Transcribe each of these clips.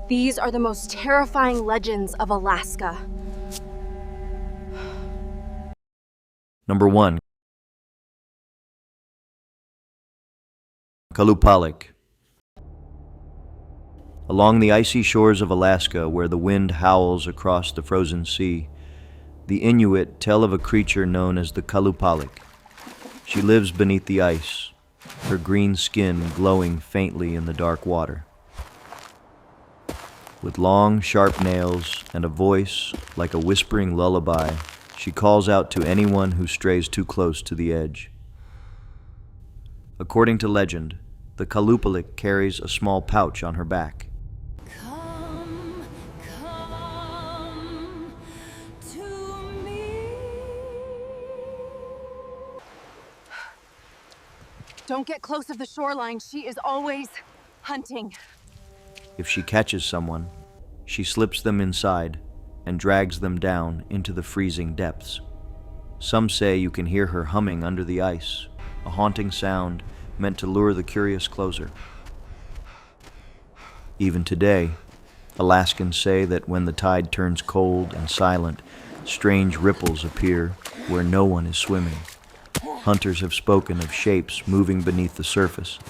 These are the most terrifying legends of Alaska. Number 1. Kalupalik. Along the icy shores of Alaska, where the wind howls across the frozen sea, the Inuit tell of a creature known as the Kalupalik. She lives beneath the ice, her green skin glowing faintly in the dark water. With long, sharp nails and a voice like a whispering lullaby, she calls out to anyone who strays too close to the edge. According to legend, the Kalupalik carries a small pouch on her back. Come, come to me. Don't get close of the shoreline. She is always hunting. If she catches someone, she slips them inside and drags them down into the freezing depths. Some say you can hear her humming under the ice, a haunting sound meant to lure the curious closer. Even today, Alaskans say that when the tide turns cold and silent, strange ripples appear where no one is swimming. Hunters have spoken of shapes moving beneath the surface,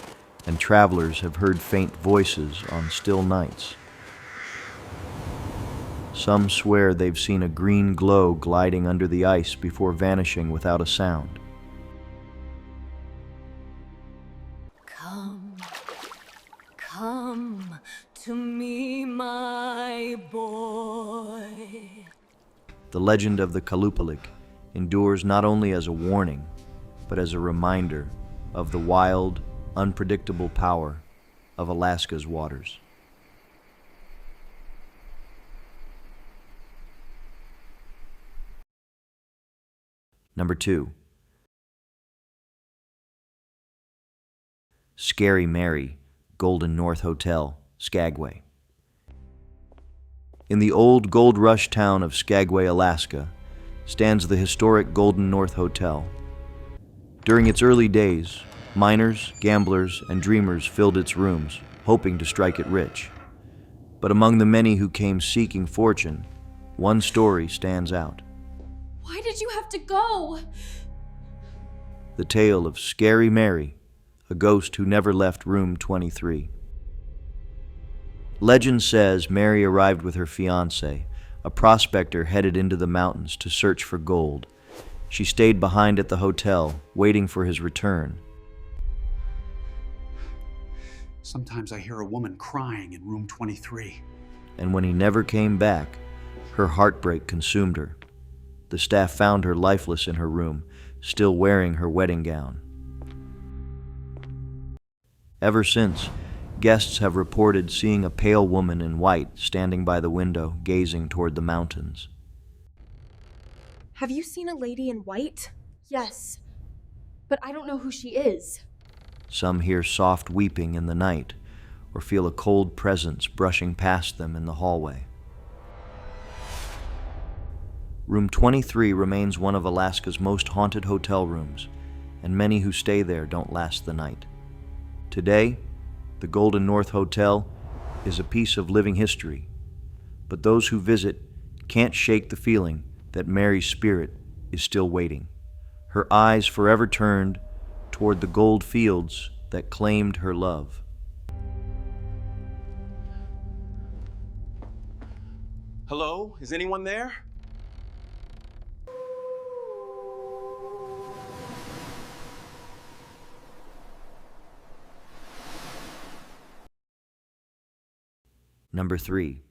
and travelers have heard faint voices on still nights. Some swear they've seen a green glow gliding under the ice before vanishing without a sound. Come, come to me, my boy. The legend of the Kalupalik endures not only as a warning, but as a reminder of the wild, unpredictable power of Alaska's waters. Number 2. Scary Mary, Golden North Hotel, Skagway. In the old gold rush town of Skagway, Alaska, stands the historic Golden North Hotel. During its early days, miners, gamblers, and dreamers filled its rooms, hoping to strike it rich. But among the many who came seeking fortune, one story stands out. Why did you have to go? The tale of Scary Mary, a ghost who never left room 23. Legend says Mary arrived with her fiancé, a prospector headed into the mountains to search for gold. She stayed behind at the hotel, waiting for his return. Sometimes I hear a woman crying in room 23. And when he never came back, her heartbreak consumed her. The staff found her lifeless in her room, still wearing her wedding gown. Ever since, guests have reported seeing a pale woman in white standing by the window, gazing toward the mountains. Have you seen a lady in white? Yes, but I don't know who she is. Some hear soft weeping in the night, or feel a cold presence brushing past them in the hallway. Room 23 remains one of Alaska's most haunted hotel rooms, and many who stay there don't last the night. Today, the Golden North Hotel is a piece of living history, but those who visit can't shake the feeling that Mary's spirit is still waiting, her eyes forever turned toward the gold fields that claimed her love. Hello? Is anyone there? Number 3.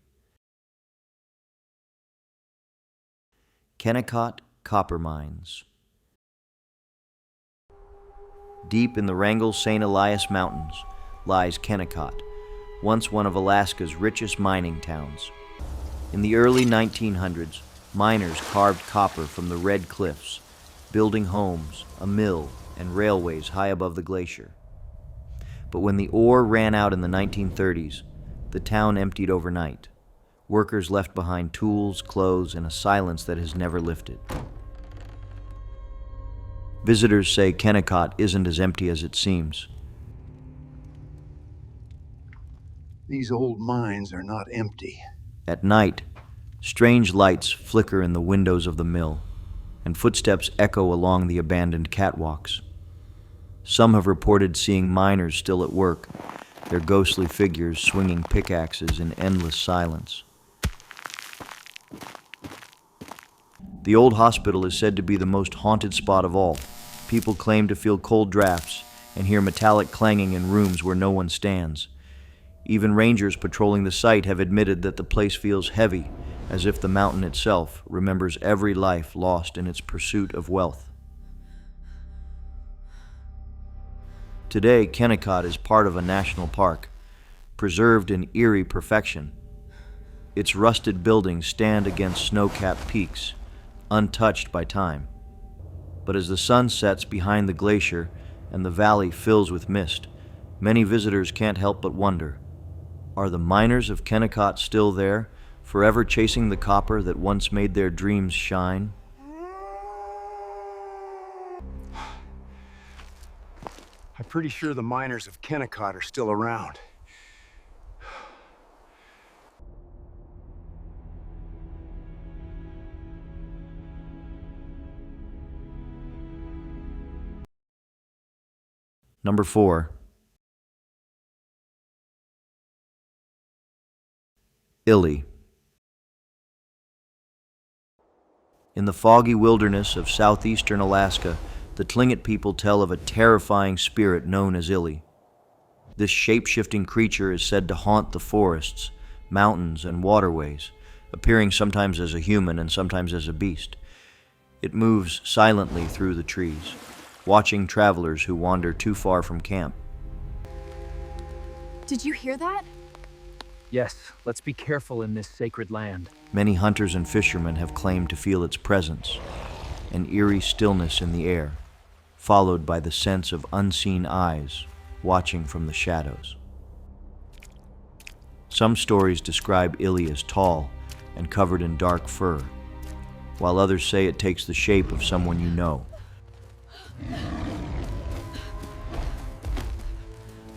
Kennicott Copper Mines. Deep in the Wrangell St. Elias Mountains lies Kennicott, once one of Alaska's richest mining towns. In the early 1900s, miners carved copper from the red cliffs, building homes, a mill, and railways high above the glacier. But when the ore ran out in the 1930s, the town emptied overnight. Workers left behind tools, clothes, and a silence that has never lifted. Visitors say Kennicott isn't as empty as it seems. These old mines are not empty. At night, strange lights flicker in the windows of the mill, and footsteps echo along the abandoned catwalks. Some have reported seeing miners still at work, their ghostly figures swinging pickaxes in endless silence. The old hospital is said to be the most haunted spot of all. People claim to feel cold drafts and hear metallic clanging in rooms where no one stands. Even rangers patrolling the site have admitted that the place feels heavy, as if the mountain itself remembers every life lost in its pursuit of wealth. Today, Kennicott is part of a national park, preserved in eerie perfection. Its rusted buildings stand against snow-capped peaks, untouched by time. But as the sun sets behind the glacier and the valley fills with mist, many visitors can't help but wonder, are the miners of Kennicott still there, forever chasing the copper that once made their dreams shine? I'm pretty sure the miners of Kennicott are still around. Number 4. Illy. In the foggy wilderness of southeastern Alaska, the Tlingit people tell of a terrifying spirit known as Illy. This shape-shifting creature is said to haunt the forests, mountains, and waterways, appearing sometimes as a human and sometimes as a beast. It moves silently through the trees, watching travelers who wander too far from camp. Did you hear that? Yes, let's be careful in this sacred land. Many hunters and fishermen have claimed to feel its presence, an eerie stillness in the air, followed by the sense of unseen eyes watching from the shadows. Some stories describe Illy as tall and covered in dark fur, while others say it takes the shape of someone you know,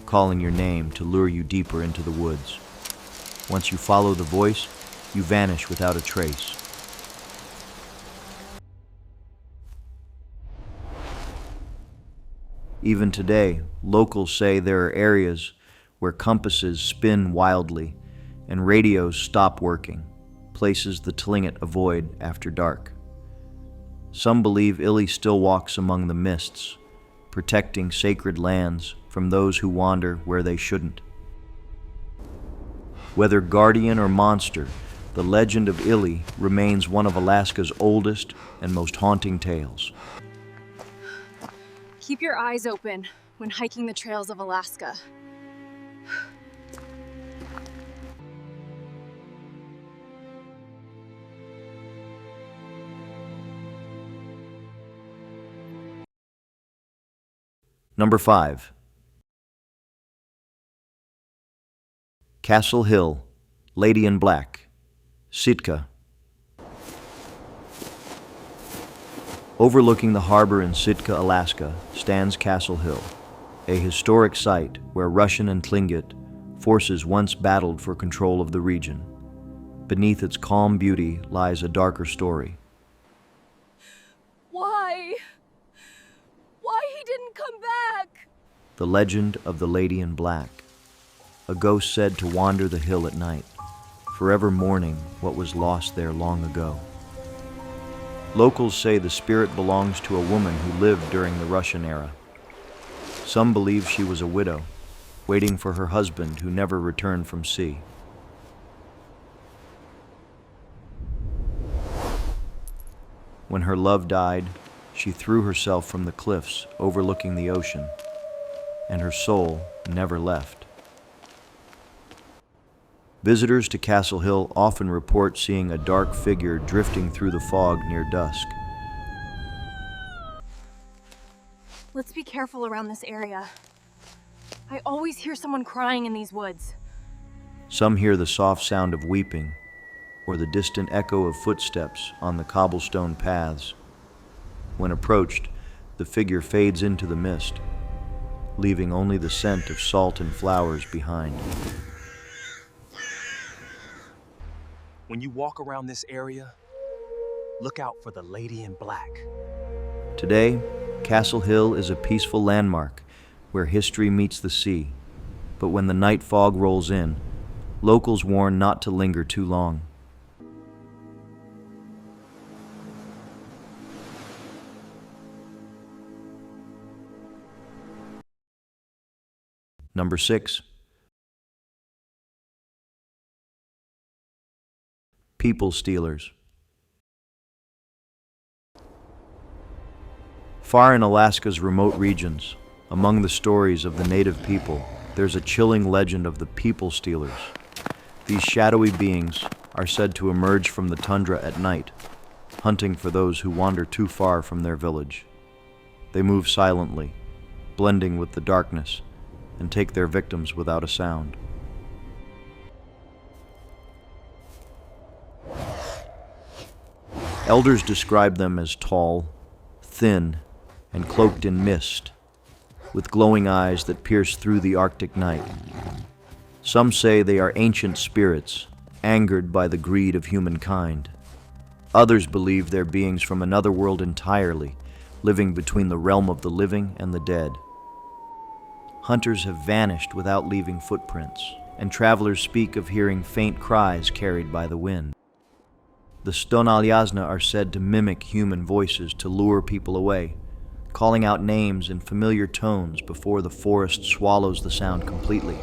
calling your name to lure you deeper into the woods. Once you follow the voice, you vanish without a trace. Even today, locals say there are areas where compasses spin wildly and radios stop working, places the Tlingit avoid after dark. Some believe Illy still walks among the mists, protecting sacred lands from those who wander where they shouldn't. Whether guardian or monster, the legend of Illy remains one of Alaska's oldest and most haunting tales. Keep your eyes open when hiking the trails of Alaska. Number 5. Castle Hill, Lady in Black, Sitka. Overlooking the harbor in Sitka, Alaska, stands Castle Hill, a historic site where Russian and Tlingit forces once battled for control of the region. Beneath its calm beauty lies a darker story. Why? Why he didn't come back? The legend of the Lady in Black, a ghost said to wander the hill at night, forever mourning what was lost there long ago. Locals say the spirit belongs to a woman who lived during the Russian era. Some believe she was a widow, waiting for her husband who never returned from sea. When her love died, she threw herself from the cliffs overlooking the ocean, and her soul never left. Visitors to Castle Hill often report seeing a dark figure drifting through the fog near dusk. Let's be careful around this area. I always hear someone crying in these woods. Some hear the soft sound of weeping, or the distant echo of footsteps on the cobblestone paths. When approached, the figure fades into the mist, leaving only the scent of salt and flowers behind. When you walk around this area, look out for the lady in black. Today, Castle Hill is a peaceful landmark where history meets the sea. But when the night fog rolls in, locals warn not to linger too long. Number 6. People stealers. Far in Alaska's remote regions, among the stories of the native people, there's a chilling legend of the people stealers. These shadowy beings are said to emerge from the tundra at night, hunting for those who wander too far from their village. They move silently, blending with the darkness, and take their victims without a sound. Elders describe them as tall, thin, and cloaked in mist, with glowing eyes that pierce through the Arctic night. Some say they are ancient spirits, angered by the greed of humankind. Others believe they're beings from another world entirely, living between the realm of the living and the dead. Hunters have vanished without leaving footprints, and travelers speak of hearing faint cries carried by the wind. The Stonalyasna are said to mimic human voices to lure people away, calling out names in familiar tones before the forest swallows the sound completely.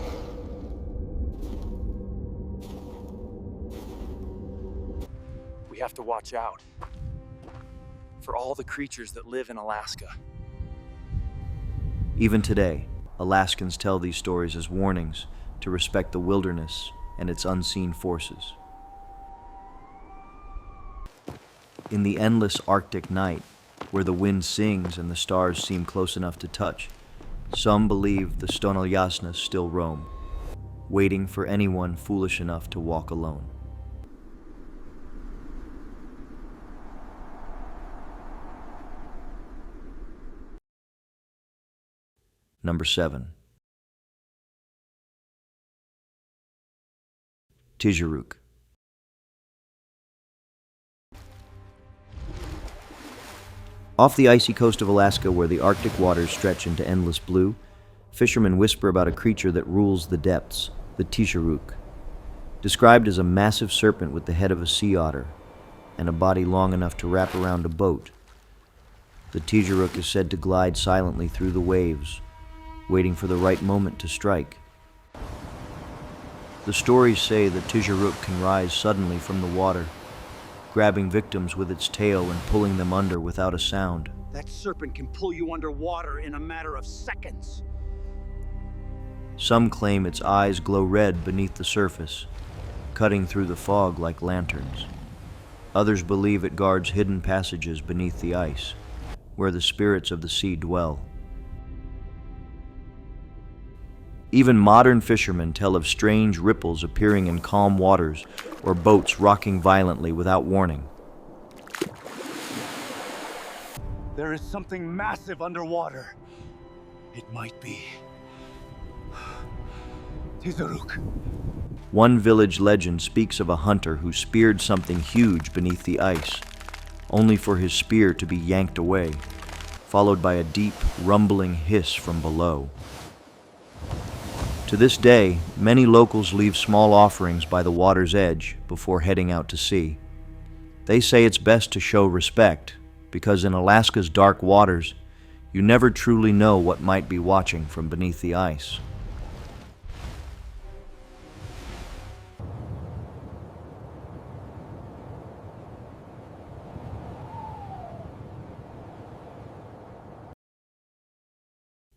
We have to watch out for all the creatures that live in Alaska. Even today, Alaskans tell these stories as warnings to respect the wilderness and its unseen forces. In the endless Arctic night, where the wind sings and the stars seem close enough to touch, some believe the Stonalyasna still roam, waiting for anyone foolish enough to walk alone. Number 7. Tiseruk. Off the icy coast of Alaska, where the Arctic waters stretch into endless blue, fishermen whisper about a creature that rules the depths, the Tiseruk. Described as a massive serpent with the head of a sea otter and a body long enough to wrap around a boat, the Tiseruk is said to glide silently through the waves, waiting for the right moment to strike. The stories say the Tiseruk can rise suddenly from the water, grabbing victims with its tail and pulling them under without a sound. That serpent can pull you underwater in a matter of seconds. Some claim its eyes glow red beneath the surface, cutting through the fog like lanterns. Others believe it guards hidden passages beneath the ice, where the spirits of the sea dwell. Even modern fishermen tell of strange ripples appearing in calm waters or boats rocking violently without warning. There is something massive underwater. It might be Tiseruk. One village legend speaks of a hunter who speared something huge beneath the ice, only for his spear to be yanked away, followed by a deep, rumbling hiss from below. To this day, many locals leave small offerings by the water's edge before heading out to sea. They say it's best to show respect, because in Alaska's dark waters, you never truly know what might be watching from beneath the ice.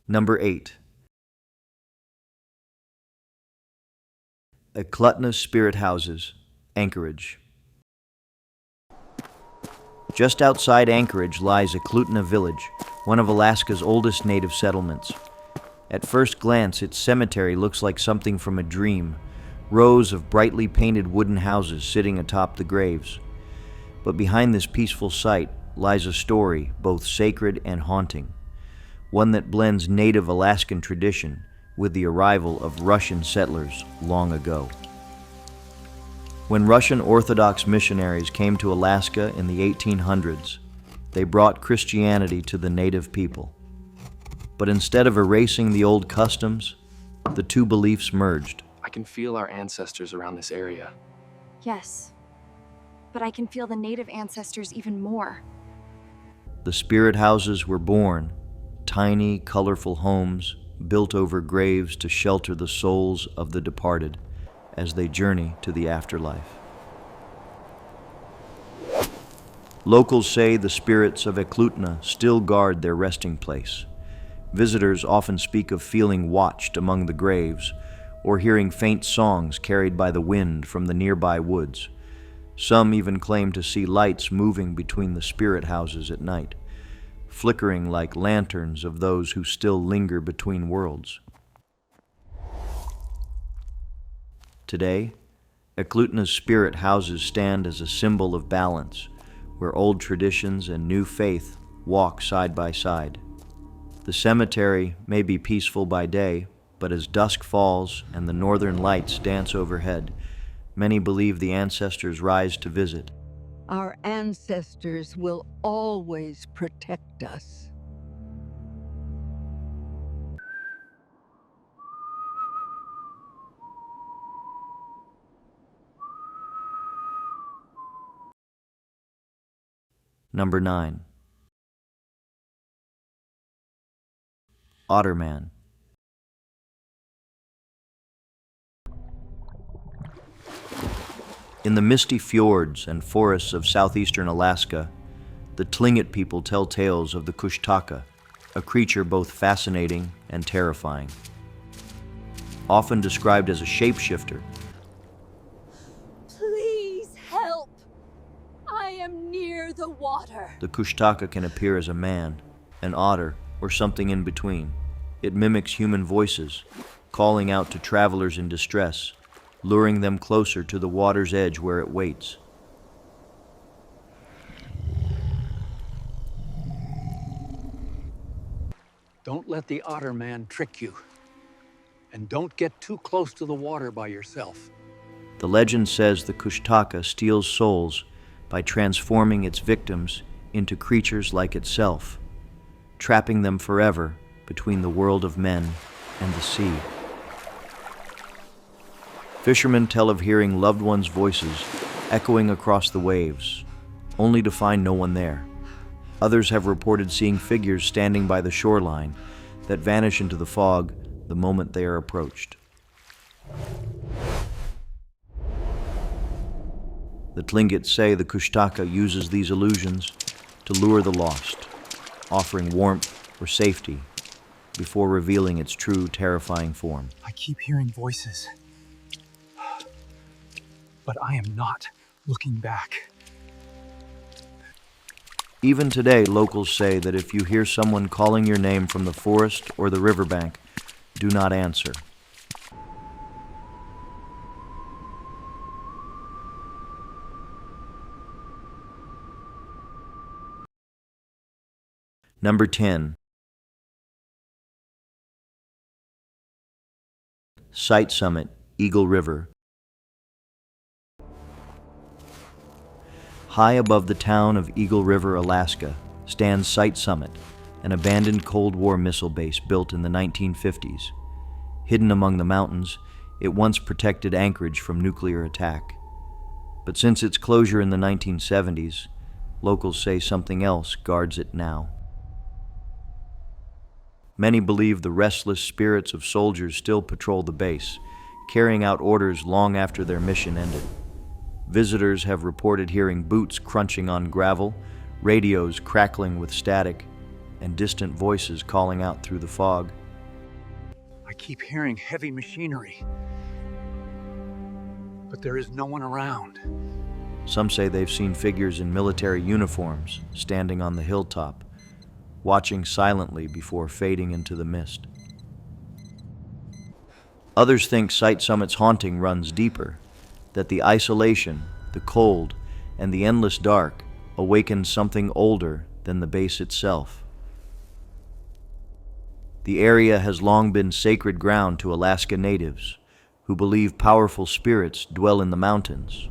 Number 8. Eklutna Spirit Houses, Anchorage. Just outside Anchorage lies Eklutna Village, one of Alaska's oldest native settlements. At first glance, its cemetery looks like something from a dream, rows of brightly painted wooden houses sitting atop the graves. But behind this peaceful site lies a story both sacred and haunting, one that blends native Alaskan tradition with the arrival of Russian settlers long ago. When Russian Orthodox missionaries came to Alaska in the 1800s, they brought Christianity to the native people. But instead of erasing the old customs, the two beliefs merged. I can feel our ancestors around this area. Yes, but I can feel the native ancestors even more. The spirit houses were born, tiny, colorful homes built over graves to shelter the souls of the departed as they journey to the afterlife. Locals say the spirits of Eklutna still guard their resting place. Visitors often speak of feeling watched among the graves or hearing faint songs carried by the wind from the nearby woods. Some even claim to see lights moving between the spirit houses at night, flickering like lanterns of those who still linger between worlds. Today, Eklutna's spirit houses stand as a symbol of balance, where old traditions and new faith walk side by side. The cemetery may be peaceful by day, but as dusk falls and the northern lights dance overhead, many believe the ancestors rise to visit. Our ancestors will always protect us. Number 9. Otterman. In the misty fjords and forests of southeastern Alaska, the Tlingit people tell tales of the Kushtaka, a creature both fascinating and terrifying. Often described as a shapeshifter, Please help! I am near the water. the Kushtaka can appear as a man, an otter, or something in between. It mimics human voices, calling out to travelers in distress, luring them closer to the water's edge where it waits. Don't let the Otterman trick you. And don't get too close to the water by yourself. The legend says the Kushtaka steals souls by transforming its victims into creatures like itself, trapping them forever between the world of men and the sea. Fishermen tell of hearing loved ones' voices echoing across the waves, only to find no one there. Others have reported seeing figures standing by the shoreline that vanish into the fog the moment they are approached. The Tlingit say the Kushtaka uses these illusions to lure the lost, offering warmth or safety before revealing its true terrifying form. I keep hearing voices. But I am not looking back. Even today, locals say that if you hear someone calling your name from the forest or the riverbank, do not answer. Number 10. Site Summit, Eagle River. High above the town of Eagle River, Alaska, stands Site Summit, an abandoned Cold War missile base built in the 1950s. Hidden among the mountains, it once protected Anchorage from nuclear attack. But since its closure in the 1970s, locals say something else guards it now. Many believe the restless spirits of soldiers still patrol the base, carrying out orders long after their mission ended. Visitors have reported hearing boots crunching on gravel, radios crackling with static, and distant voices calling out through the fog. I keep hearing heavy machinery. But there is no one around. Some say they've seen figures in military uniforms standing on the hilltop, watching silently before fading into the mist. Others think Site Summit's haunting runs deeper, that the isolation, the cold, and the endless dark awaken something older than the base itself. The area has long been sacred ground to Alaska natives, who believe powerful spirits dwell in the mountains,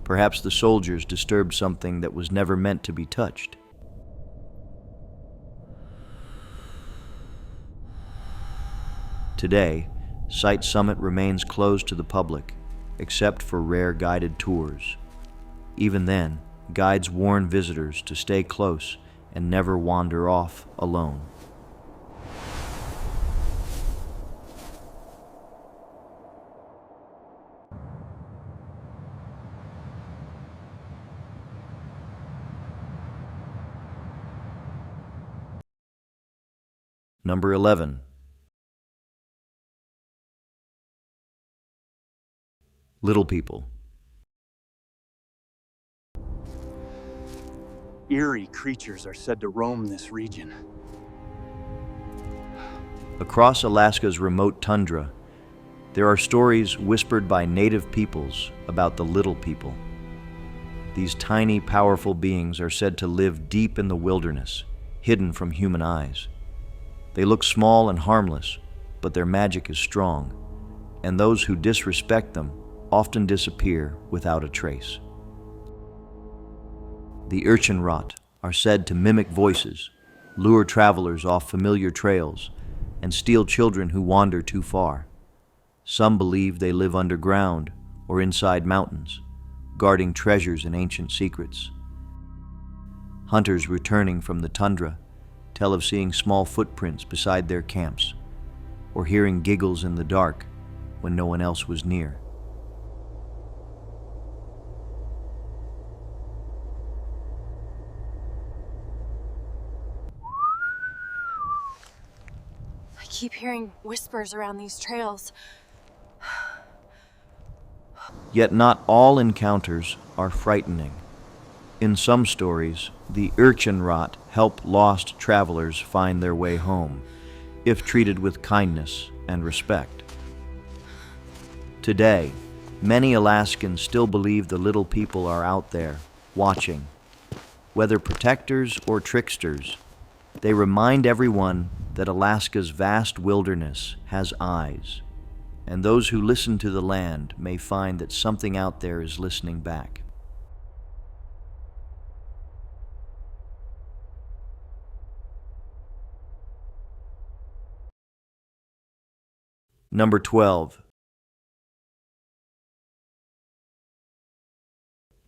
Perhaps the soldiers disturbed something that was never meant to be touched. Today, Site Summit remains closed to the public, except for rare guided tours. Even then, guides warn visitors to stay close and never wander off alone. Number 11. Little people. Eerie creatures are said to roam this region. Across Alaska's remote tundra, there are stories whispered by native peoples about the little people. These tiny, powerful beings are said to live deep in the wilderness, hidden from human eyes. They look small and harmless, but their magic is strong, and those who disrespect them often disappear without a trace. The urchin rot are said to mimic voices, lure travelers off familiar trails, and steal children who wander too far. Some believe they live underground or inside mountains, guarding treasures and ancient secrets. Hunters returning from the tundra tell of seeing small footprints beside their camps, or hearing giggles in the dark when no one else was near. I keep hearing whispers around these trails. Yet not all encounters are frightening. In some stories, the urchin rot help lost travelers find their way home, if treated with kindness and respect. Today, many Alaskans still believe the little people are out there, watching. Whether protectors or tricksters, they remind everyone that Alaska's vast wilderness has eyes, and those who listen to the land may find that something out there is listening back. Number 12.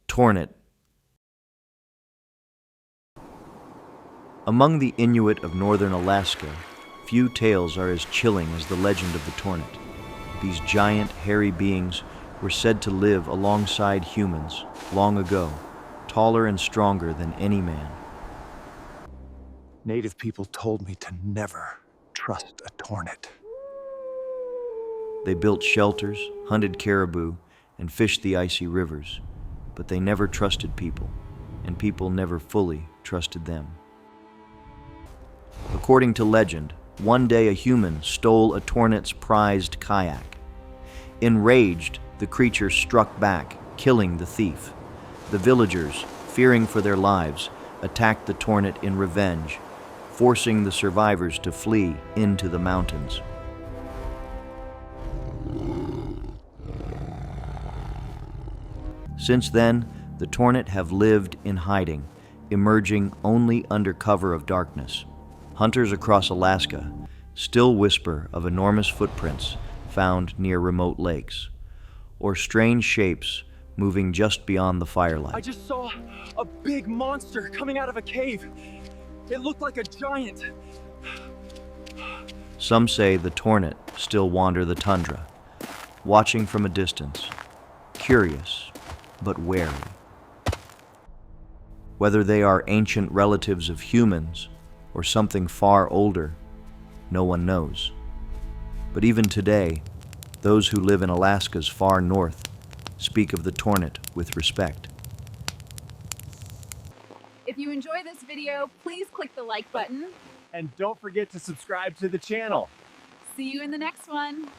Tornet. Among the Inuit of northern Alaska, few tales are as chilling as the legend of the Tornet. These giant, hairy beings were said to live alongside humans long ago, taller and stronger than any man. Native people told me to never trust a Tornet. They built shelters, hunted caribou, and fished the icy rivers, but they never trusted people, and people never fully trusted them. According to legend, one day a human stole a Tornet's prized kayak. Enraged, the creature struck back, killing the thief. The villagers, fearing for their lives, attacked the Tornet in revenge, forcing the survivors to flee into the mountains. Since then, the Tornet have lived in hiding, emerging only under cover of darkness. Hunters across Alaska still whisper of enormous footprints found near remote lakes, or strange shapes moving just beyond the firelight. I just saw a big monster coming out of a cave. It looked like a giant. Some say the Tornet still wander the tundra, watching from a distance, curious but wary. Whether they are ancient relatives of humans or something far older, no one knows. But even today, those who live in Alaska's far north speak of the Tornet with respect. If you enjoy this video, please click the like button. And don't forget to subscribe to the channel. See you in the next one.